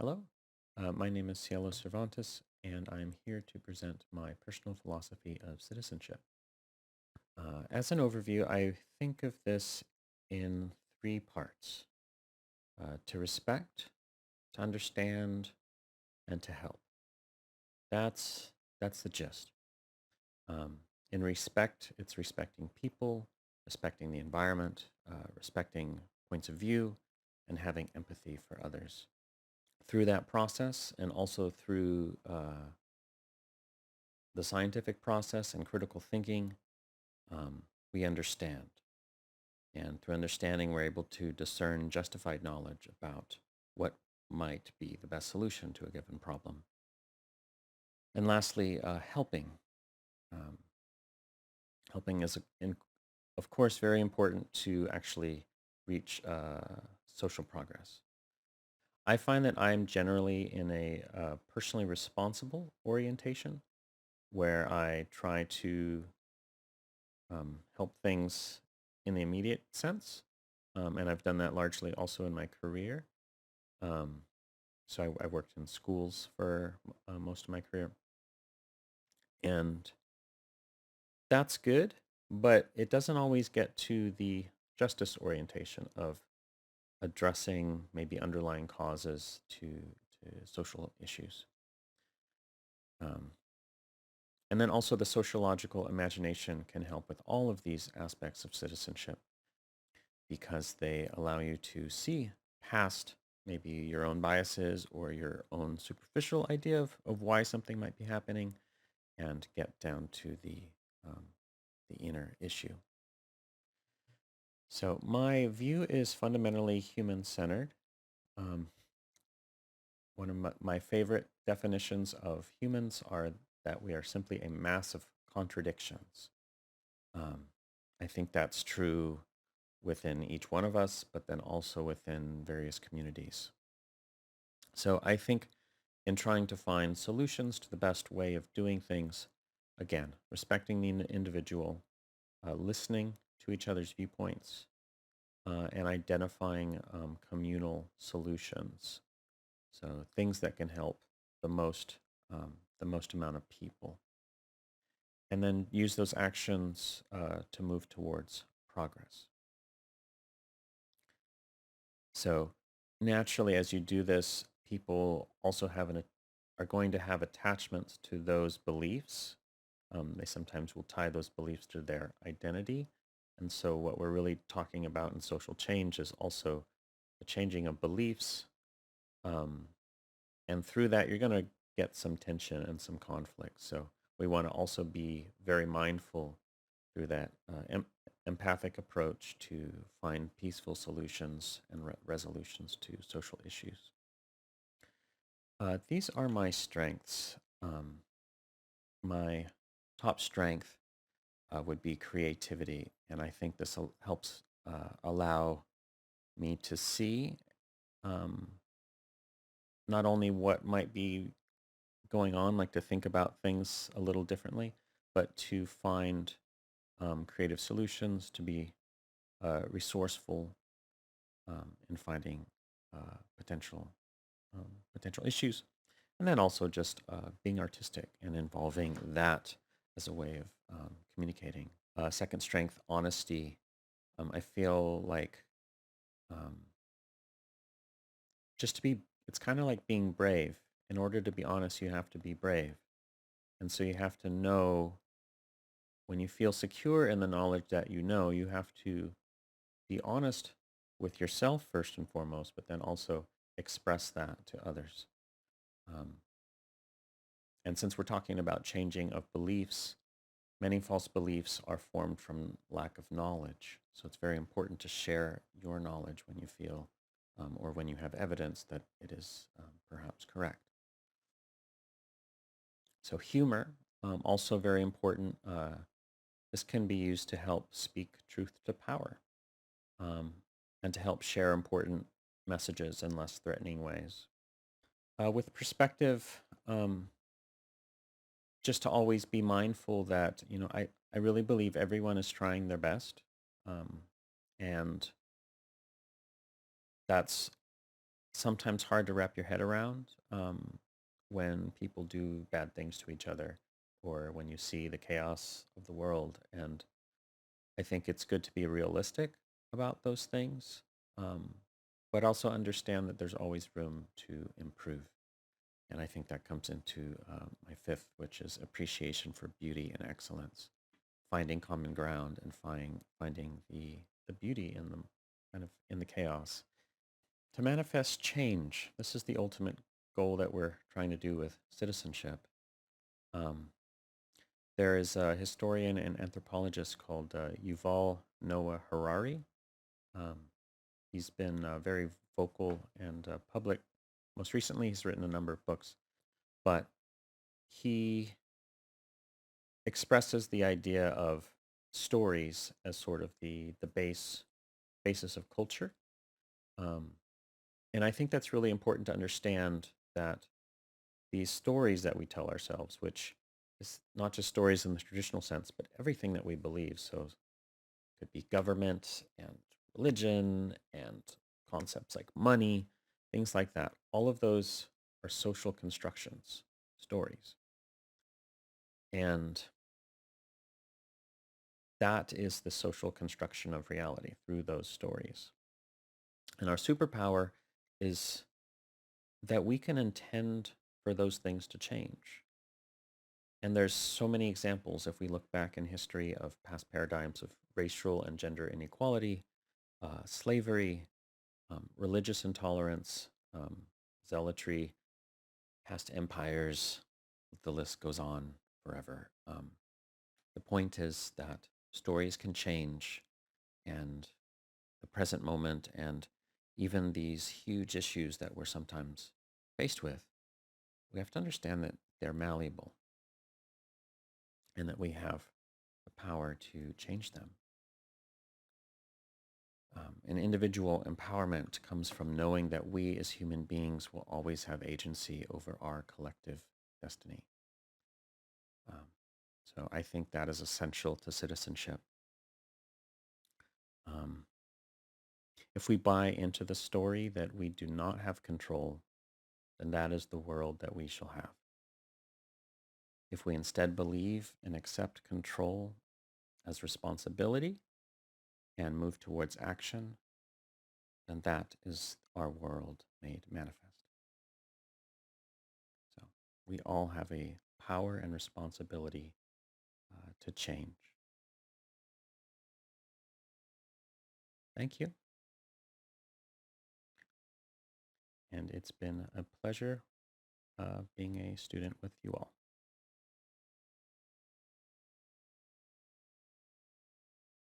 Hello, my name is Cielo Cervantes, and I'm here to present my personal philosophy of citizenship. As an overview, I think of this in three parts: to respect, to understand, and to help. That's that's the gist. Um, in respect, it's respecting people, respecting the environment, respecting points of view, and having empathy for others. Through that process, and also through the scientific process and critical thinking, we understand. And through understanding, we're able to discern justified knowledge about what might be the best solution to a given problem. And lastly, helping. Um, helping is, of course, very important to actually reach social progress. I find that I'm generally in a personally responsible orientation where I try to help things in the immediate sense. And I've done that largely also in my career. Um, so I worked in schools for most of my career. And that's good, but it doesn't always get to the justice orientation of addressing maybe underlying causes to social issues. Um, and then also the sociological imagination can help with all of these aspects of citizenship because they allow you to see past maybe your own biases or your own superficial idea of why something might be happening and get down to um, the inner issue. So my view is fundamentally human-centered. Um, one of my favorite definitions of humans are that we are simply a mass of contradictions. Um, I think that's true within each one of us, but then also within various communities. So I think in trying to find solutions to the best way of doing things, again, respecting the individual, listening to each other's viewpoints, and identifying communal solutions. So things that can help the most, the most amount of people, and then use those actions to move towards progress. So naturally, as you do this, people also are going to have attachments to those beliefs. They sometimes will tie those beliefs to their identity. And so what we're really talking about in social change is also the changing of beliefs. Um, and through that, you're going to get some tension and some conflict. So we want to also be very mindful through that empathic approach to find peaceful solutions and resolutions to social issues. These are my strengths. My top strength would be creativity, and I think this helps allow me to see um, not only what might be going on, like to think about things a little differently, but to find creative solutions, to be resourceful in finding potential potential issues, and then also just being artistic and involving that as a way of communicating. Second strength, honesty. I feel like um, just to be, it's kind of like being brave. In order to be honest, you have to be brave. And so you have to know when you feel secure in the knowledge that you have to be honest with yourself first and foremost, but then also express that to others. Um, and since we're talking about changing of beliefs, many false beliefs are formed from lack of knowledge. So it's very important to share your knowledge when you feel or when you have evidence that it is perhaps correct. So humor, also very important. This can be used to help speak truth to power um, and to help share important messages in less threatening ways. With perspective, just to always be mindful that, I really believe everyone is trying their best. Um, and that's sometimes hard to wrap your head around when people do bad things to each other or when you see the chaos of the world. And I think it's good to be realistic about those things, um, but also understand that there's always room to improve. And I think that comes into my fifth, which is appreciation for beauty and excellence, finding common ground and finding the beauty in the kind of in the chaos to manifest change. This is the ultimate goal that we're trying to do with citizenship. Um, there is a historian and anthropologist called Yuval Noah Harari. Um, he's been very vocal and public. Most recently, he's written a number of books, but he expresses the idea of stories as sort of the basis of culture. Um, and I think that's really important to understand that these stories that we tell ourselves, which is not just stories in the traditional sense, but everything that we believe. So it could be government and religion and concepts like money, things like that. All of those are social constructions, stories. And that is the social construction of reality through those stories. And our superpower is that we can intend for those things to change. And there's so many examples if we look back in history of past paradigms of racial and gender inequality, slavery, religious intolerance, zealotry, past empires. The list goes on forever. The point is that stories can change, and the present moment and even these huge issues that we're sometimes faced with, we have to understand that they're malleable and that we have the power to change them. And individual empowerment comes from knowing that we as human beings will always have agency over our collective destiny. Um, so I think that is essential to citizenship. Um, if we buy into the story that we do not have control, then that is the world that we shall have. If we instead believe and accept control as responsibility and move towards action, then that is our world made manifest. So we all have a power and responsibility to change. Thank you. And it's been a pleasure being a student with you all.